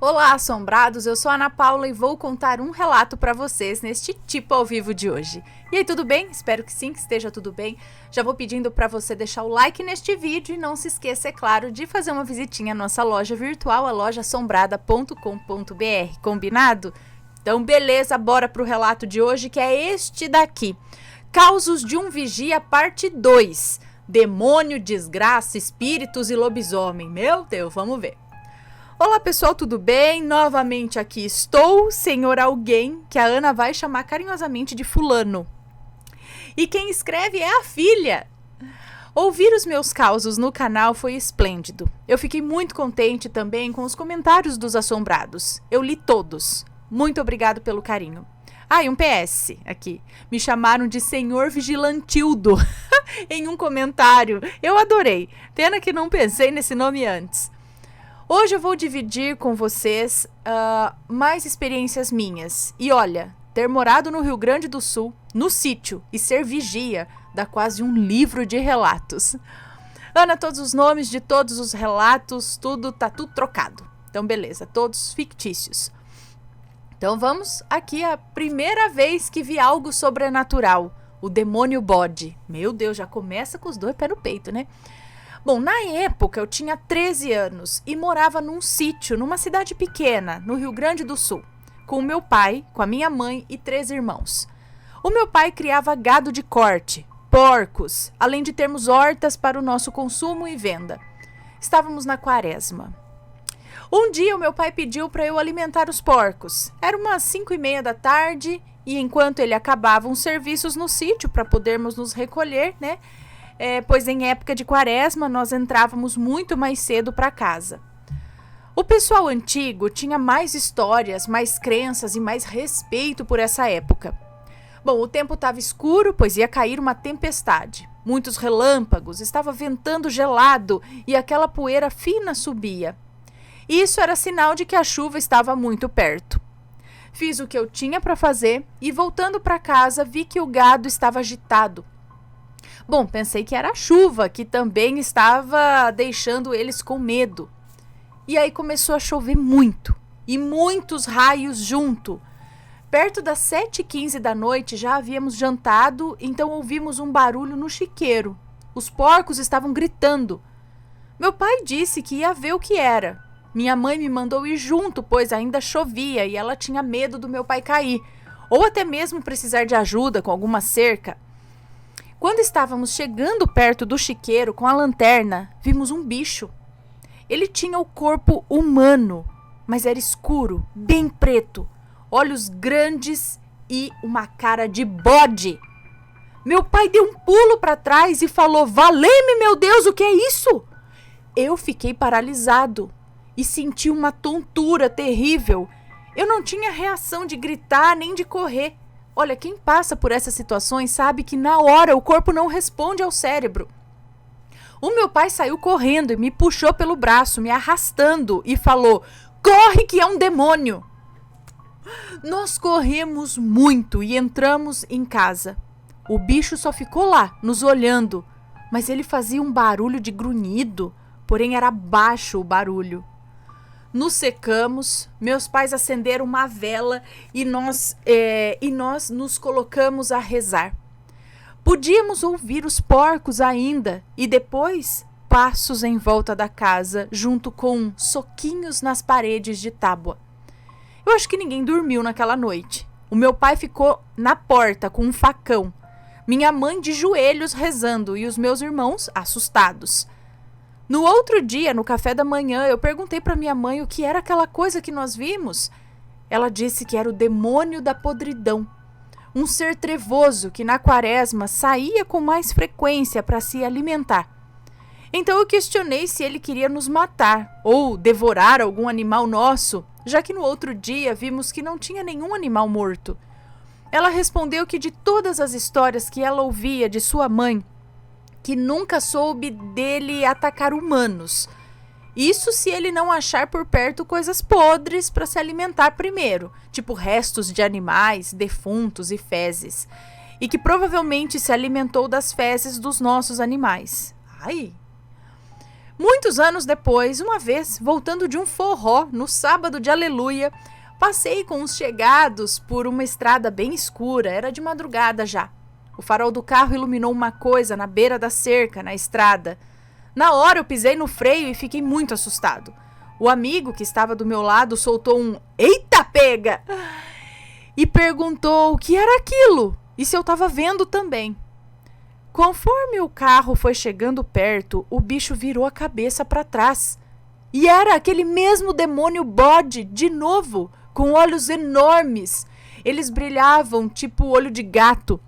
Olá, assombrados! Eu sou a Ana Paula e vou contar um relato para vocês neste tipo ao vivo de hoje. E aí, tudo bem? Espero que sim, que esteja tudo bem. Já vou pedindo para você deixar o like neste vídeo e não se esqueça, é claro, de fazer uma visitinha à nossa loja virtual, a lojaassombrada.com.br. Combinado? Então, beleza, bora pro relato de hoje, que é este daqui. Causos de um Vigia, parte 2. Demônio, desgraça, espíritos e lobisomem. Meu Deus, vamos ver. Olá pessoal, tudo bem? Novamente aqui estou, senhor alguém, que a Ana vai chamar carinhosamente de fulano. E quem escreve é a filha. Ouvir os meus causos no canal foi esplêndido. Eu fiquei muito contente também com os comentários dos assombrados. Eu li todos. Muito obrigado pelo carinho. Ah, e um PS aqui. Me chamaram de Senhor Vigilantildo em um comentário. Eu adorei. Pena que não pensei nesse nome antes. Hoje eu vou dividir com vocês mais experiências minhas. E olha, ter morado no Rio Grande do Sul, no sítio, e ser vigia, dá quase um livro de relatos. Ana, todos os nomes de todos os relatos, tá tudo trocado. Então beleza, todos fictícios. Então vamos aqui a primeira vez que vi algo sobrenatural. O demônio bode. Meu Deus, já começa com os dois pés no peito, né? Bom, na época eu tinha 13 anos e morava num sítio, numa cidade pequena, no Rio Grande do Sul, com o meu pai, com a minha mãe e 3 irmãos. O meu pai criava gado de corte, porcos, além de termos hortas para o nosso consumo e venda. Estávamos na quaresma. Um dia o meu pai pediu para eu alimentar os porcos. Era umas 5:30 da tarde e enquanto ele acabava uns serviços no sítio para podermos nos recolher, né? Pois em época de quaresma nós entrávamos muito mais cedo para casa. O pessoal antigo tinha mais histórias, mais crenças e mais respeito por essa época. Bom, o tempo estava escuro, pois ia cair uma tempestade. Muitos relâmpagos, estava ventando gelado e aquela poeira fina subia. Isso era sinal de que a chuva estava muito perto. Fiz o que eu tinha para fazer e voltando para casa vi que o gado estava agitado. Bom, pensei que era a chuva, que também estava deixando eles com medo. E aí começou a chover muito, e muitos raios junto. Perto das 7:15 da noite já havíamos jantado, então ouvimos um barulho no chiqueiro. Os porcos estavam gritando. Meu pai disse que ia ver o que era. Minha mãe me mandou ir junto, pois ainda chovia e ela tinha medo do meu pai cair, ou até mesmo precisar de ajuda com alguma cerca. Quando estávamos chegando perto do chiqueiro com a lanterna, vimos um bicho. Ele tinha o corpo humano, mas era escuro, bem preto, olhos grandes e uma cara de bode. Meu pai deu um pulo para trás e falou: "Valei-me, meu Deus, o que é isso?" Eu fiquei paralisado e senti uma tontura terrível. Eu não tinha reação de gritar nem de correr. Olha, quem passa por essas situações sabe que na hora o corpo não responde ao cérebro. O meu pai saiu correndo e me puxou pelo braço, me arrastando e falou: "Corre que é um demônio!" Nós corremos muito e entramos em casa. O bicho só ficou lá, nos olhando, mas ele fazia um barulho de grunhido, porém era baixo o barulho. Nos secamos, meus pais acenderam uma vela e nós nos colocamos a rezar. Podíamos ouvir os porcos ainda e depois passos em volta da casa, junto com soquinhos nas paredes de tábua. Eu acho que ninguém dormiu naquela noite. O meu pai ficou na porta com um facão, minha mãe de joelhos rezando e os meus irmãos assustados. No outro dia, no café da manhã, eu perguntei para minha mãe o que era aquela coisa que nós vimos. Ela disse que era o demônio da podridão, um ser trevoso que na quaresma saía com mais frequência para se alimentar. Então eu questionei se ele queria nos matar ou devorar algum animal nosso, já que no outro dia vimos que não tinha nenhum animal morto. Ela respondeu que de todas as histórias que ela ouvia de sua mãe, que nunca soube dele atacar humanos. Isso se ele não achar por perto coisas podres para se alimentar primeiro, tipo restos de animais, defuntos e fezes. E que provavelmente se alimentou das fezes dos nossos animais. Ai! Muitos anos depois, uma vez, voltando de um forró no sábado de Aleluia, passei com os chegados por uma estrada bem escura, era de madrugada já. O farol do carro iluminou uma coisa na beira da cerca, na estrada. Na hora eu pisei no freio e fiquei muito assustado. O amigo que estava do meu lado soltou um "Eita, pega!" e perguntou o que era aquilo e se eu estava vendo também. Conforme o carro foi chegando perto, o bicho virou a cabeça para trás. E era aquele mesmo demônio bode, de novo, com olhos enormes. Eles brilhavam tipo olho de gato.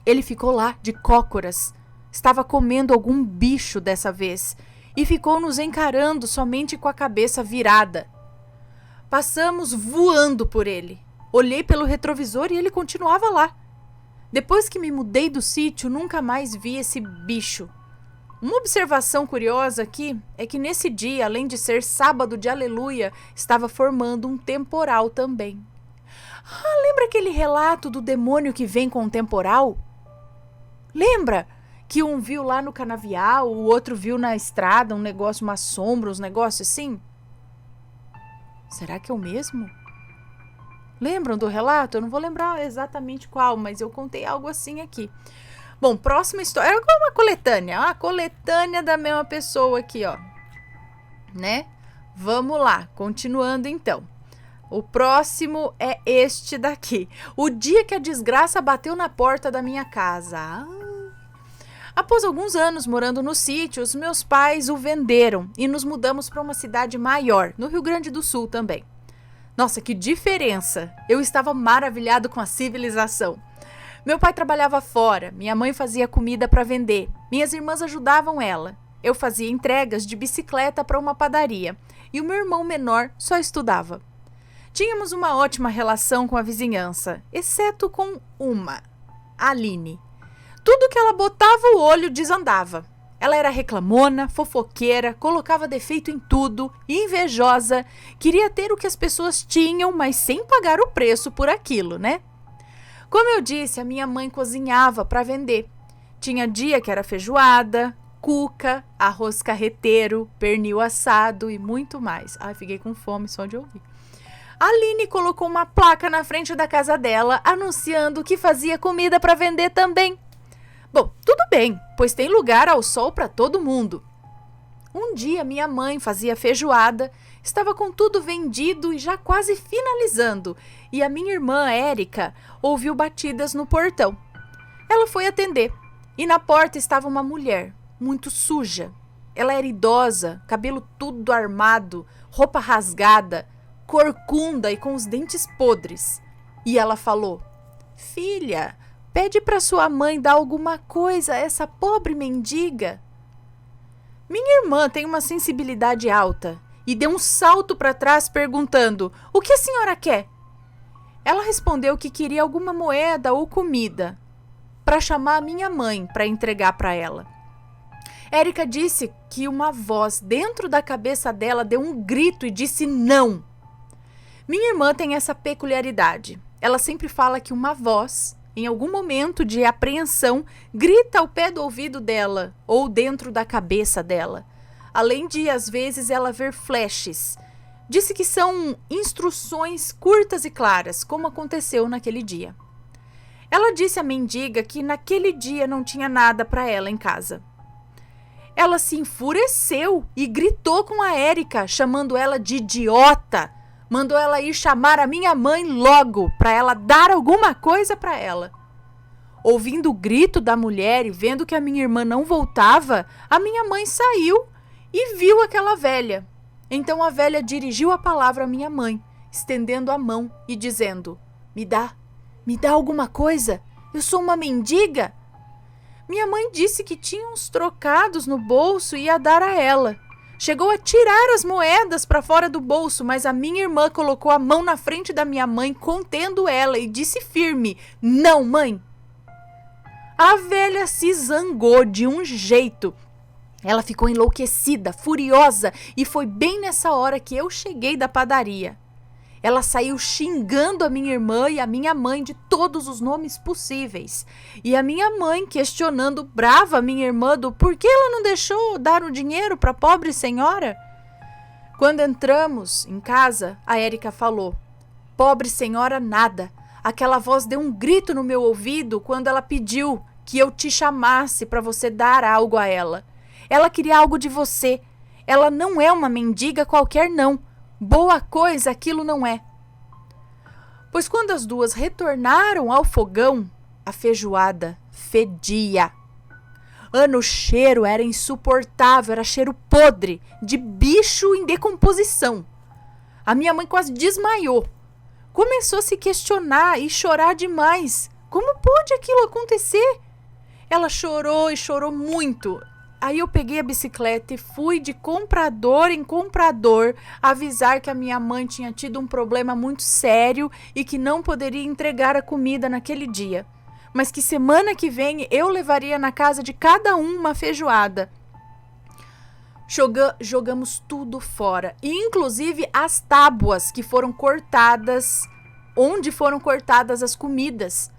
Ele ficou lá, de cócoras. Estava comendo algum bicho dessa vez. E ficou nos encarando somente com a cabeça virada. Passamos voando por ele. Olhei pelo retrovisor e ele continuava lá. Depois que me mudei do sítio, nunca mais vi esse bicho. Uma observação curiosa aqui é que nesse dia, além de ser sábado de Aleluia, estava formando um temporal também. Lembra aquele relato do demônio que vem com um temporal? Lembra que um viu lá no canavial, o outro viu na estrada um negócio, uma sombra, uns negócios assim? Será que é o mesmo? Lembram do relato? Eu não vou lembrar exatamente qual, mas eu contei algo assim aqui. Bom, próxima história. É uma coletânea. A coletânea da mesma pessoa aqui, ó. Né? Vamos lá. Continuando, então. O próximo é este daqui. O dia que a desgraça bateu na porta da minha casa. Após alguns anos morando no sítio, os meus pais o venderam e nos mudamos para uma cidade maior, no Rio Grande do Sul também. Nossa, que diferença! Eu estava maravilhado com a civilização. Meu pai trabalhava fora, minha mãe fazia comida para vender, minhas irmãs ajudavam ela. Eu fazia entregas de bicicleta para uma padaria e o meu irmão menor só estudava. Tínhamos uma ótima relação com a vizinhança, exceto com uma, a Aline. Tudo que ela botava o olho desandava. Ela era reclamona, fofoqueira, colocava defeito em tudo, invejosa, queria ter o que as pessoas tinham, mas sem pagar o preço por aquilo, né? Como eu disse, a minha mãe cozinhava para vender. Tinha dia que era feijoada, cuca, arroz carreteiro, pernil assado e muito mais. Ai, fiquei com fome só de ouvir. A Aline colocou uma placa na frente da casa dela, anunciando que fazia comida para vender também. Bom, tudo bem, pois tem lugar ao sol para todo mundo. Um dia minha mãe fazia feijoada, estava com tudo vendido e já quase finalizando, e a minha irmã Érica ouviu batidas no portão. Ela foi atender, e na porta estava uma mulher, muito suja. Ela era idosa, cabelo tudo armado, roupa rasgada, corcunda e com os dentes podres. E ela falou: "Filha, pede para sua mãe dar alguma coisa a essa pobre mendiga." Minha irmã tem uma sensibilidade alta e deu um salto para trás perguntando: "O que a senhora quer?" Ela respondeu que queria alguma moeda ou comida para chamar a minha mãe para entregar para ela. Érica disse que uma voz dentro da cabeça dela deu um grito e disse não. Minha irmã tem essa peculiaridade. Ela sempre fala que uma voz, em algum momento de apreensão, grita ao pé do ouvido dela ou dentro da cabeça dela. Além de, às vezes, ela ver flashes. Disse que são instruções curtas e claras, como aconteceu naquele dia. Ela disse à mendiga que naquele dia não tinha nada para ela em casa. Ela se enfureceu e gritou com a Érica, chamando ela de idiota. Mandou ela ir chamar a minha mãe logo, para ela dar alguma coisa para ela. Ouvindo o grito da mulher e vendo que a minha irmã não voltava, a minha mãe saiu e viu aquela velha. Então a velha dirigiu a palavra à minha mãe, estendendo a mão e dizendo: me dá alguma coisa, eu sou uma mendiga." Minha mãe disse que tinha uns trocados no bolso e ia dar a ela. Chegou a tirar as moedas para fora do bolso, mas a minha irmã colocou a mão na frente da minha mãe, contendo ela, e disse firme: "Não, mãe." A velha se zangou de um jeito. Ela ficou enlouquecida, furiosa, e foi bem nessa hora que eu cheguei da padaria. Ela saiu xingando a minha irmã e a minha mãe de todos os nomes possíveis. E a minha mãe questionando brava a minha irmã do por que ela não deixou dar o dinheiro para a pobre senhora. Quando entramos em casa, a Érica falou: pobre senhora nada. Aquela voz deu um grito no meu ouvido quando ela pediu que eu te chamasse para você dar algo a ela. Ela queria algo de você. Ela não é uma mendiga qualquer não. Boa coisa aquilo não é. Pois quando as duas retornaram ao fogão, a feijoada fedia. O cheiro era insuportável, era cheiro podre, de bicho em decomposição. A minha mãe quase desmaiou. Começou a se questionar e chorar demais. Como pôde aquilo acontecer? Ela chorou e chorou muito. Aí eu peguei a bicicleta e fui de comprador em comprador avisar que a minha mãe tinha tido um problema muito sério e que não poderia entregar a comida naquele dia. Mas que semana que vem eu levaria na casa de cada um uma feijoada. Jogamos tudo fora, inclusive as tábuas que foram cortadas, onde foram cortadas as comidas.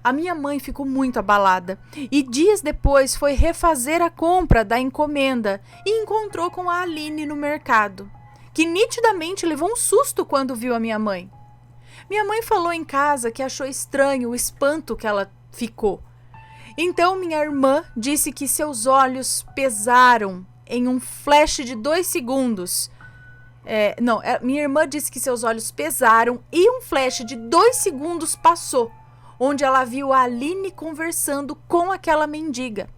A minha mãe ficou muito abalada e dias depois foi refazer a compra da encomenda e encontrou com a Aline no mercado, que nitidamente levou um susto quando viu a minha mãe. Minha mãe falou em casa que achou estranho o espanto que ela ficou. Então minha irmã disse que seus olhos pesaram em um flash de 2 segundos. Minha irmã disse que seus olhos pesaram e um flash de 2 segundos passou, onde ela viu a Aline conversando com aquela mendiga.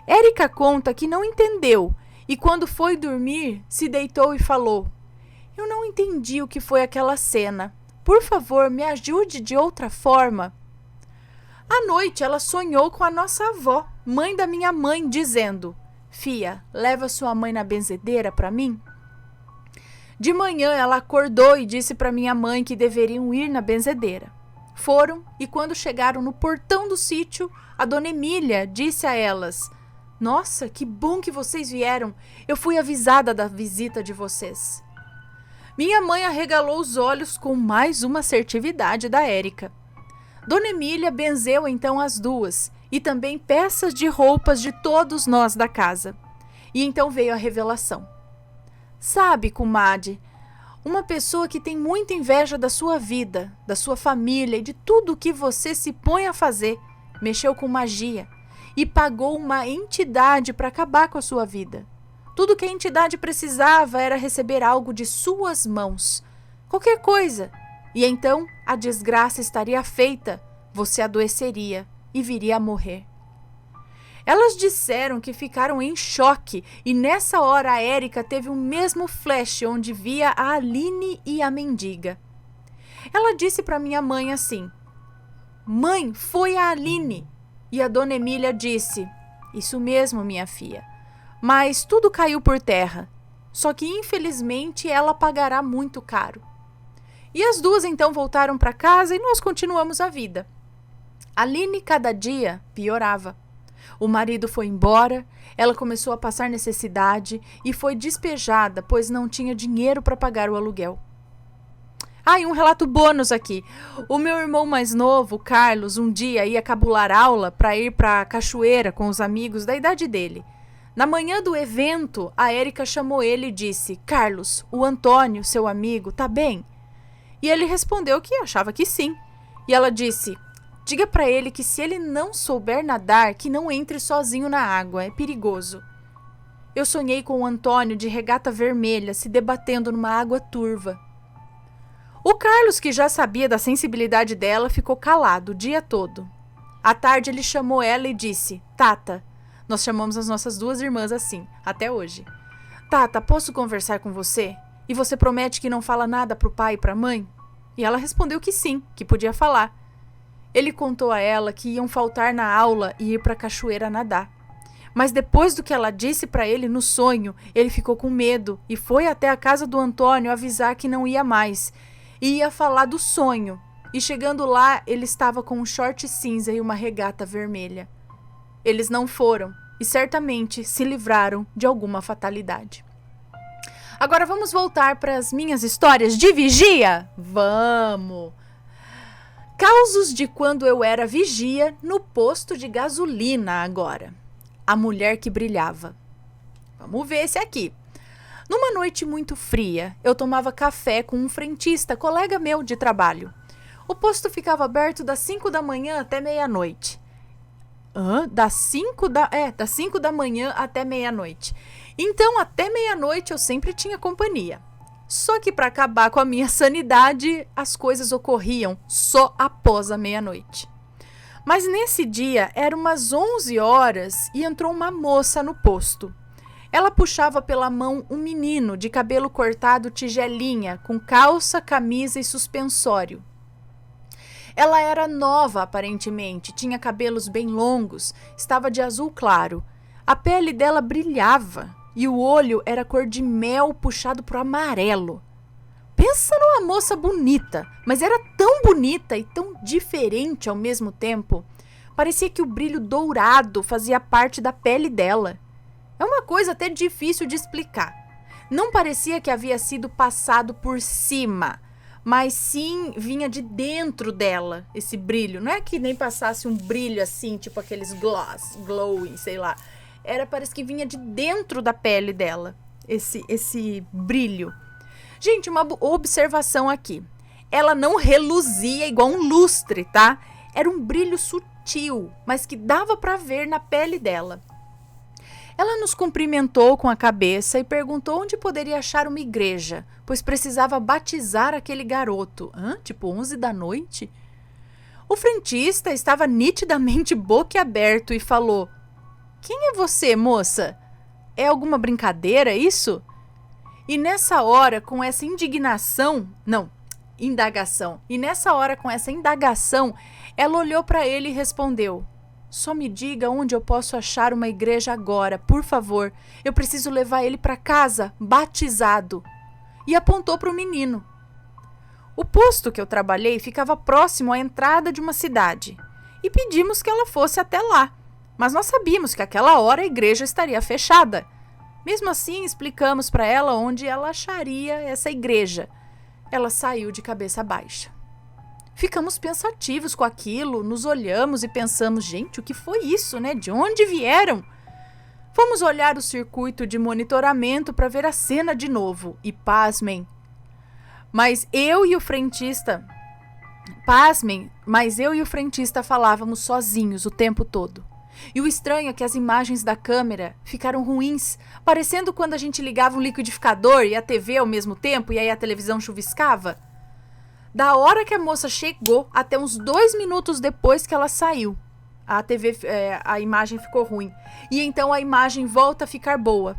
Érica conta que não entendeu e quando foi dormir, se deitou e falou: eu não entendi o que foi aquela cena. Por favor, me ajude de outra forma. À noite, ela sonhou com a nossa avó, mãe da minha mãe, dizendo: Fia, leva sua mãe na benzedeira para mim? De manhã, ela acordou e disse para minha mãe que deveriam ir na benzedeira. Foram e quando chegaram no portão do sítio, a dona Emília disse a elas: Nossa, que bom que vocês vieram. Eu fui avisada da visita de vocês. Minha mãe arregalou os olhos com mais uma assertividade da Érica. Dona Emília benzeu então as duas e também peças de roupas de todos nós da casa. E então veio a revelação. Sabe, comadre, uma pessoa que tem muita inveja da sua vida, da sua família e de tudo o que você se põe a fazer, mexeu com magia e pagou uma entidade para acabar com a sua vida. Tudo que a entidade precisava era receber algo de suas mãos, qualquer coisa, e então a desgraça estaria feita, você adoeceria e viria a morrer. Elas disseram que ficaram em choque e nessa hora a Érica teve o mesmo flash onde via a Aline e a mendiga. Ela disse para minha mãe assim: Mãe, foi a Aline. E a dona Emília disse: Isso mesmo, minha filha. Mas tudo caiu por terra. Só que infelizmente ela pagará muito caro. E as duas então voltaram para casa e nós continuamos a vida. Aline cada dia piorava. O marido foi embora, ela começou a passar necessidade e foi despejada, pois não tinha dinheiro para pagar o aluguel. E um relato bônus aqui. O meu irmão mais novo, Carlos, um dia ia cabular aula para ir para a cachoeira com os amigos da idade dele. Na manhã do evento, a Érica chamou ele e disse: Carlos, o Antônio, seu amigo, tá bem? E ele respondeu que achava que sim. E ela disse: Diga para ele que se ele não souber nadar, que não entre sozinho na água, é perigoso. Eu sonhei com o Antônio de regata vermelha se debatendo numa água turva. O Carlos, que já sabia da sensibilidade dela, ficou calado o dia todo. À tarde ele chamou ela e disse: Tata, nós chamamos as nossas duas irmãs assim, até hoje. Tata, posso conversar com você? E você promete que não fala nada pro pai e pra mãe? E ela respondeu que sim, que podia falar. Ele contou a ela que iam faltar na aula e ir para a cachoeira nadar. Mas depois do que ela disse para ele no sonho, ele ficou com medo e foi até a casa do Antônio avisar que não ia mais. E ia falar do sonho. E chegando lá, ele estava com um short cinza e uma regata vermelha. Eles não foram e certamente se livraram de alguma fatalidade. Agora vamos voltar para as minhas histórias de vigia? Vamos! Causos de quando eu era vigia no posto de gasolina agora. A mulher que brilhava. Vamos ver esse aqui. Numa noite muito fria, eu tomava café com um frentista, colega meu de trabalho. O posto ficava aberto das 5 da manhã até meia-noite. Das 5 da manhã até meia-noite. Então, até meia-noite eu sempre tinha companhia. Só que para acabar com a minha sanidade, as coisas ocorriam só após a meia-noite. Mas nesse dia, eram umas 11 horas e entrou uma moça no posto. Ela puxava pela mão um menino de cabelo cortado tigelinha, com calça, camisa e suspensório. Ela era nova, aparentemente, tinha cabelos bem longos, estava de azul claro. A pele dela brilhava e o olho era cor de mel puxado para o amarelo. Pensa numa moça bonita, mas era tão bonita e tão diferente ao mesmo tempo. Parecia que o brilho dourado fazia parte da pele dela. É uma coisa até difícil de explicar. Não parecia que havia sido passado por cima, mas sim vinha de dentro dela, esse brilho. Não é que nem passasse um brilho assim, tipo aqueles glowing, sei lá. Parece que vinha de dentro da pele dela, esse brilho. Gente, uma observação aqui. Ela não reluzia igual um lustre, tá? Era um brilho sutil, mas que dava pra ver na pele dela. Ela nos cumprimentou com a cabeça e perguntou onde poderia achar uma igreja, pois precisava batizar aquele garoto. Tipo 11 da noite? O frentista estava nitidamente boquiaberto e falou: "Quem é você, moça? É alguma brincadeira isso?" E nessa hora, com essa indagação, ela olhou para ele e respondeu: "Só me diga onde eu posso achar uma igreja agora, por favor. Eu preciso levar ele para casa, batizado." E apontou para o menino. O posto que eu trabalhei ficava próximo à entrada de uma cidade. E pedimos que ela fosse até lá. Mas nós sabíamos que àquela hora a igreja estaria fechada. Mesmo assim, explicamos para ela onde ela acharia essa igreja. Ela saiu de cabeça baixa. Ficamos pensativos com aquilo, nos olhamos e pensamos: gente, o que foi isso, né? De onde vieram? Fomos olhar o circuito de monitoramento para ver a cena de novo e pasmem. Mas eu e o frentista falávamos sozinhos o tempo todo. E o estranho é que as imagens da câmera ficaram ruins, parecendo quando a gente ligava um liquidificador e a TV ao mesmo tempo e aí a televisão chuviscava. Da hora que a moça chegou até uns 2 minutos depois que ela saiu, a imagem ficou ruim. E então a imagem volta a ficar boa.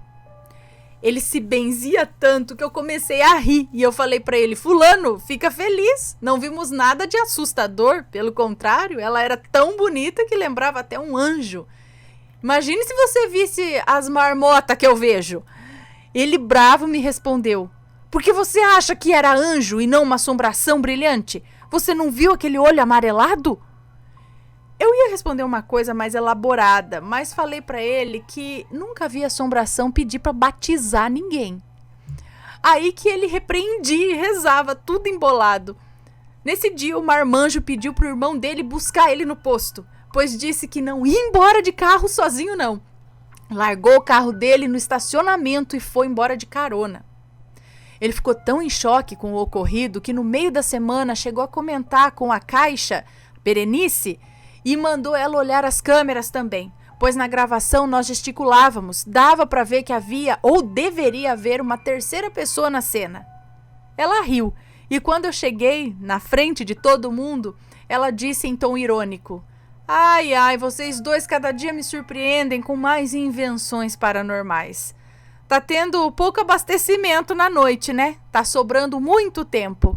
Ele se benzia tanto que eu comecei a rir. E eu falei pra ele: "Fulano, fica feliz. Não vimos nada de assustador. Pelo contrário, ela era tão bonita que lembrava até um anjo. Imagine se você visse as marmotas que eu vejo." Ele bravo me respondeu: "Porque você acha que era anjo e não uma assombração brilhante? Você não viu aquele olho amarelado?" Eu ia responder uma coisa mais elaborada, mas falei pra ele que nunca vi assombração pedir pra batizar ninguém. Aí que ele repreendia e rezava, tudo embolado. Nesse dia, o marmanjo pediu pro irmão dele buscar ele no posto, pois disse que não ia embora de carro sozinho, não. Largou o carro dele no estacionamento e foi embora de carona. Ele ficou tão em choque com o ocorrido que no meio da semana chegou a comentar com a Caixa, Berenice, e mandou ela olhar as câmeras também, pois na gravação nós gesticulávamos, dava para ver que havia ou deveria haver uma terceira pessoa na cena. Ela riu, e quando eu cheguei na frente de todo mundo, ela disse em tom irônico: "Ai, ai, vocês dois cada dia me surpreendem com mais invenções paranormais. Tá tendo pouco abastecimento na noite, né? Tá sobrando muito tempo."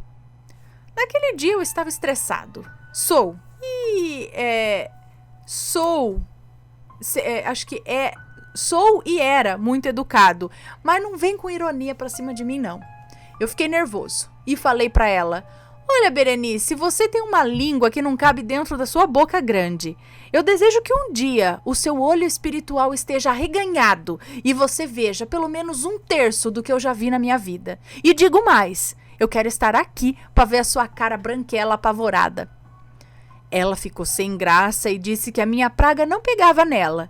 Naquele dia eu estava estressado. Sou e era muito educado, mas não vem com ironia pra cima de mim, não. Eu fiquei nervoso e falei pra ela: Olha, Berenice, você tem uma língua que não cabe dentro da sua boca grande. Eu desejo que um dia o seu olho espiritual esteja arreganhado e você veja pelo menos 1/3 do que eu já vi na minha vida. E digo mais, eu quero estar aqui para ver a sua cara branquela apavorada. Ela ficou sem graça e disse que a minha praga não pegava nela.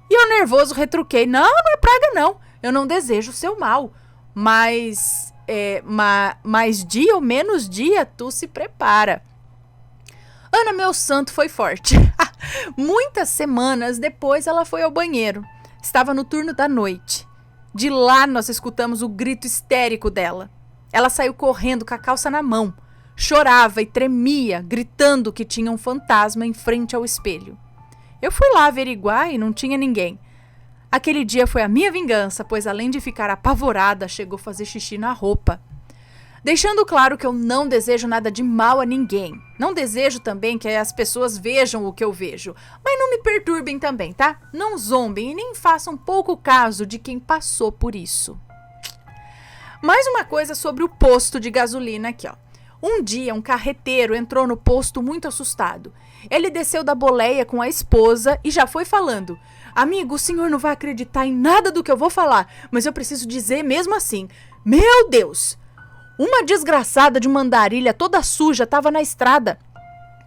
E eu nervoso retruquei, não é praga não, eu não desejo o seu mal, mas mais dia ou menos dia tu se prepara. Ana, meu santo, foi forte. Muitas semanas depois ela foi ao banheiro. Estava no turno da noite. De lá nós escutamos o grito histérico dela. Ela saiu correndo com a calça na mão. Chorava e tremia, gritando que tinha um fantasma em frente ao espelho. Eu fui lá averiguar e não tinha ninguém. Aquele dia foi a minha vingança, pois além de ficar apavorada, chegou a fazer xixi na roupa. Deixando claro que eu não desejo nada de mal a ninguém. Não desejo também que as pessoas vejam o que eu vejo. Mas não me perturbem também, tá? Não zombem e nem façam pouco caso de quem passou por isso. Mais uma coisa sobre o posto de gasolina aqui, ó. Um dia, um carreteiro entrou no posto muito assustado. Ele desceu da boleia com a esposa e já foi falando. Amigo, o senhor não vai acreditar em nada do que eu vou falar, mas eu preciso dizer mesmo assim. Meu Deus! Uma desgraçada de uma andarilha toda suja estava na estrada.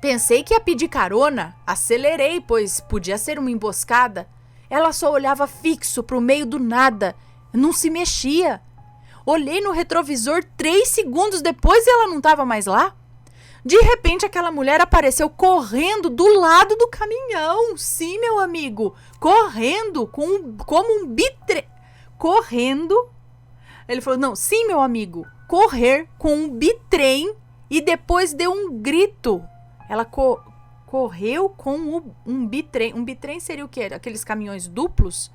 Pensei que ia pedir carona, acelerei, pois podia ser uma emboscada. Ela só olhava fixo para o meio do nada, não se mexia. Olhei no retrovisor 3 segundos depois e ela não estava mais lá. De repente, aquela mulher apareceu correndo do lado do caminhão. Sim, meu amigo, correndo como um bitrem. Correndo. Ele falou, não, sim, meu amigo, correr com um bitrem e depois deu um grito. Ela correu com um bitrem. Um bitrem seria o quê? Aqueles caminhões duplos?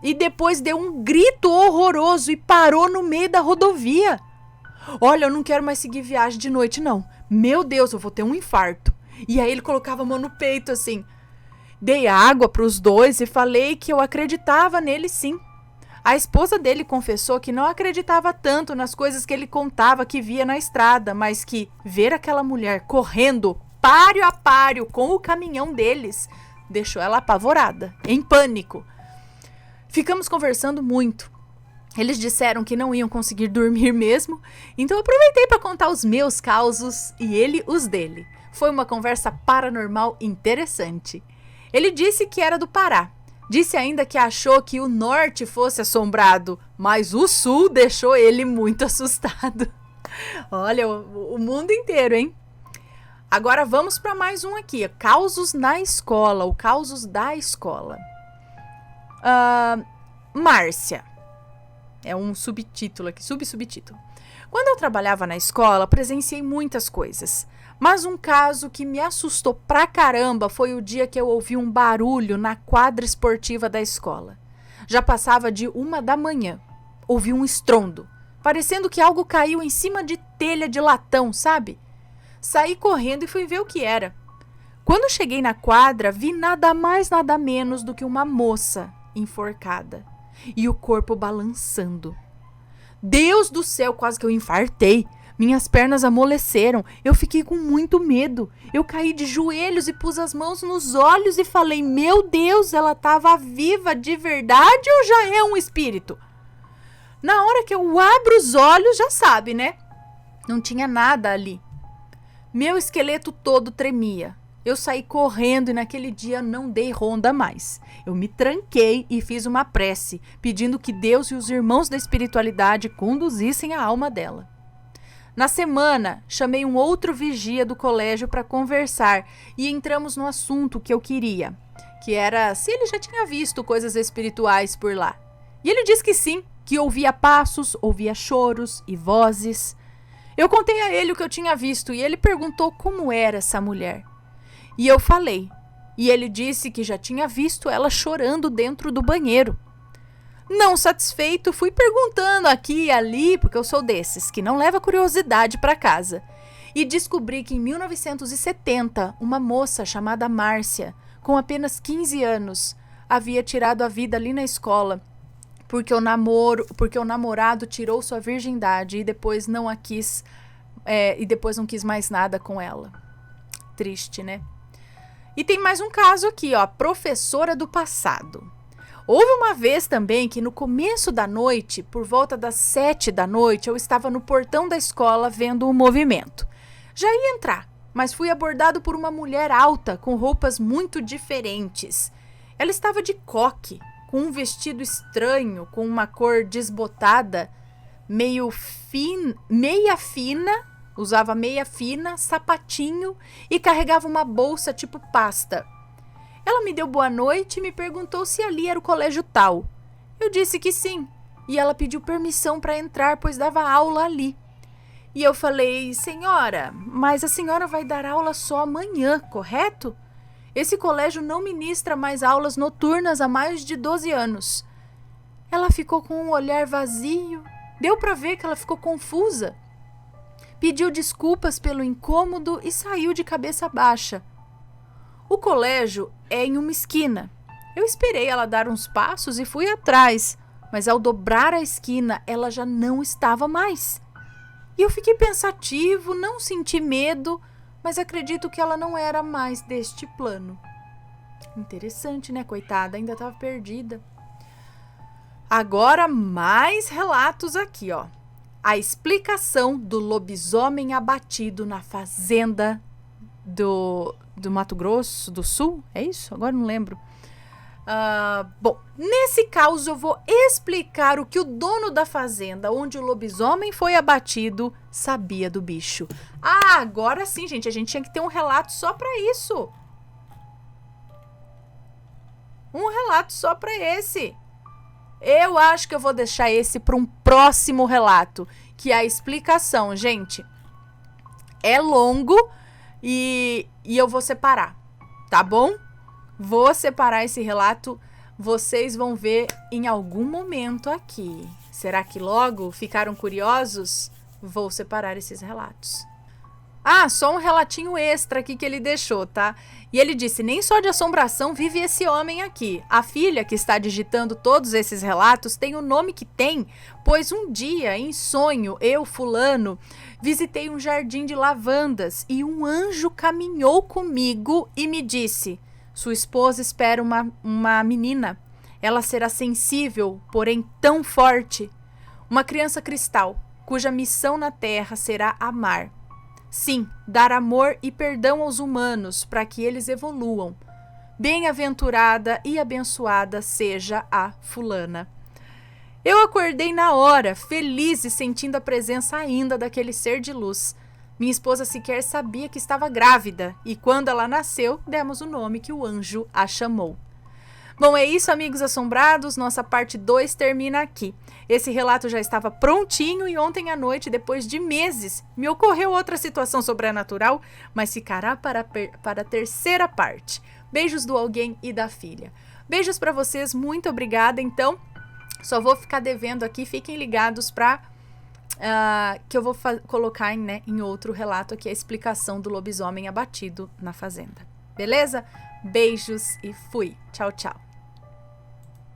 E depois deu um grito horroroso e parou no meio da rodovia. Olha, eu não quero mais seguir viagem de noite, não. Meu Deus, eu vou ter um infarto. E aí ele colocava a mão no peito, assim. Dei água para os dois e falei que eu acreditava nele, sim. A esposa dele confessou que não acreditava tanto nas coisas que ele contava que via na estrada, mas que ver aquela mulher correndo páreo a páreo com o caminhão deles deixou ela apavorada, em pânico. Ficamos conversando muito. Eles disseram que não iam conseguir dormir mesmo, então eu aproveitei para contar os meus causos e ele os dele. Foi uma conversa paranormal interessante. Ele disse que era do Pará. Disse ainda que achou que o norte fosse assombrado, mas o sul deixou ele muito assustado. Olha, o mundo inteiro, hein? Agora vamos para mais um aqui. Causos na escola, ou causos da escola. Márcia. É um subtítulo aqui, subtítulo. Quando eu trabalhava na escola, presenciei muitas coisas. Mas um caso que me assustou pra caramba foi o dia que eu ouvi um barulho na quadra esportiva da escola. Já passava de 1 da manhã. Ouvi um estrondo, parecendo que algo caiu em cima de telha de latão, sabe? Saí correndo e fui ver o que era. Quando cheguei na quadra, vi nada mais, nada menos do que uma moça enforcada e o corpo balançando. Deus do céu, quase que eu infartei. Minhas pernas amoleceram. Eu fiquei com muito medo. Eu caí de joelhos e pus as mãos nos olhos e falei, meu Deus, ela estava viva de verdade ou já é um espírito? Na hora que eu abro os olhos, já sabe, né? Não tinha nada ali. Meu esqueleto todo tremia. Eu saí correndo e naquele dia não dei ronda mais. Eu me tranquei e fiz uma prece, pedindo que Deus e os irmãos da espiritualidade conduzissem a alma dela. Na semana, chamei um outro vigia do colégio para conversar e entramos no assunto que eu queria, que era se ele já tinha visto coisas espirituais por lá. E ele disse que sim, que ouvia passos, ouvia choros e vozes. Eu contei a ele o que eu tinha visto e ele perguntou como era essa mulher. E eu falei, e ele disse que já tinha visto ela chorando dentro do banheiro. Não satisfeito, fui perguntando aqui e ali, porque eu sou desses, que não leva curiosidade para casa. E descobri que em 1970, uma moça chamada Márcia, com apenas 15 anos, havia tirado a vida ali na escola, porque o namorado tirou sua virgindade e depois não a quis e depois não quis mais nada com ela. Triste, né? E tem mais um caso aqui, ó, professora do passado. Houve uma vez também que no começo da noite, por volta das 7 da noite, eu estava no portão da escola vendo o movimento. Já ia entrar, mas fui abordado por uma mulher alta com roupas muito diferentes. Ela estava de coque, com um vestido estranho, com uma cor desbotada, meia fina, usava meia fina, sapatinho e carregava uma bolsa tipo pasta. Ela me deu boa noite e me perguntou se ali era o colégio tal. Eu disse que sim, e ela pediu permissão para entrar, pois dava aula ali. E eu falei, senhora, mas a senhora vai dar aula só amanhã, correto? Esse colégio não ministra mais aulas noturnas há mais de 12 anos. Ela ficou com um olhar vazio, deu para ver que ela ficou confusa. Pediu desculpas pelo incômodo e saiu de cabeça baixa. O colégio é em uma esquina. Eu esperei ela dar uns passos e fui atrás, mas ao dobrar a esquina, ela já não estava mais. E eu fiquei pensativo, não senti medo, mas acredito que ela não era mais deste plano. Interessante, né, coitada? Ainda estava perdida. Agora mais relatos aqui, ó. A explicação do lobisomem abatido na fazenda do Mato Grosso do Sul, é isso? Agora não lembro. Bom, nesse caso eu vou explicar o que o dono da fazenda onde o lobisomem foi abatido sabia do bicho. Agora sim, gente, a gente tinha que ter um relato só para isso. Um relato só para esse. Eu acho que eu vou deixar esse para um próximo relato, que é a explicação, gente. É longo e eu vou separar, tá bom? Vou separar esse relato, vocês vão ver em algum momento aqui. Será que logo ficaram curiosos? Vou separar esses relatos. Só um relatinho extra aqui que ele deixou, tá? E ele disse, nem só de assombração vive esse homem aqui. A filha que está digitando todos esses relatos tem o nome que tem, pois um dia, em sonho, eu, fulano, visitei um jardim de lavandas e um anjo caminhou comigo e me disse, sua esposa espera uma menina. Ela será sensível, porém tão forte. Uma criança cristal, cuja missão na terra será amar. Sim, dar amor e perdão aos humanos para que eles evoluam. Bem-aventurada e abençoada seja a fulana. Eu acordei na hora, feliz e sentindo a presença ainda daquele ser de luz. Minha esposa sequer sabia que estava grávida e quando ela nasceu, demos o nome que o anjo a chamou. Bom, é isso, amigos assombrados. Nossa parte 2 termina aqui. Esse relato já estava prontinho e ontem à noite, depois de meses, me ocorreu outra situação sobrenatural, mas ficará para a terceira parte. Beijos do alguém e da filha. Beijos para vocês, muito obrigada. Então, só vou ficar devendo aqui, fiquem ligados para que eu vou colocar em outro relato aqui a explicação do lobisomem abatido na fazenda. Beleza? Beijos e fui. Tchau, tchau.